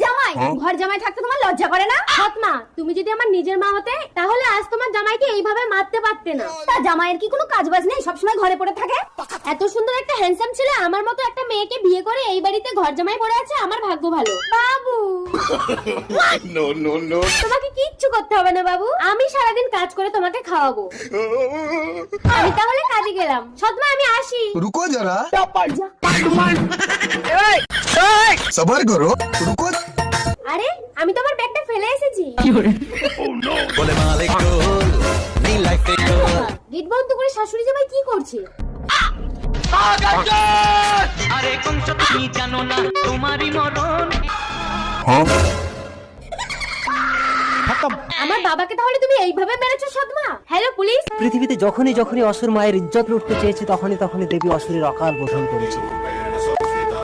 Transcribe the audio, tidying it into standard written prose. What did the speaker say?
জামাই, ঘর জামাই থাকতে তোমার লজ্জা করে না? সৎমা, তুমি যদি আমার নিজের মা হতে তাহলে আজ তোমার জামাইকে এইভাবে মারতে পারতে না। তা জামাইয়ের কি কোনো কাজ বাজ নেই, সবসময় ঘরে পড়ে থাকে? এত সুন্দর একটা হ্যান্ডসাম ছেলে আমার মতো একটা মেয়েকে বিয়ে করে এই বাড়িতে ঘর জামাই পড়ে আছে, আমার ভাগ্য ভালো। বাবু তোমাকে কিচ্ছু করতে হবে না বাবু, আমি সারাদিন কাজ করে তোমাকে খাওয়াবো। আমি তাহলে কাজে গেলাম। সৎমা, আমি আসি। रुको जरा सबर करो रुको আরে, আমি তো আমার ব্যাগটা ফেলে এসেছি। গেট বন্ধ করে শাশুড়ি জামাই কি করছে? আরে কংস তুমি জানো না তোমারই মরণ। আমার বাবাকে তাহলে তুমি এইভাবে মেরেছো সৎমা? Hello police. পৃথিবীতে যখনই যখনই অসুর মায়ের ইজ্জত লুটতে চেয়েছে তখনই তখনই দেবী অসুরের অকাল বোধন করেছে।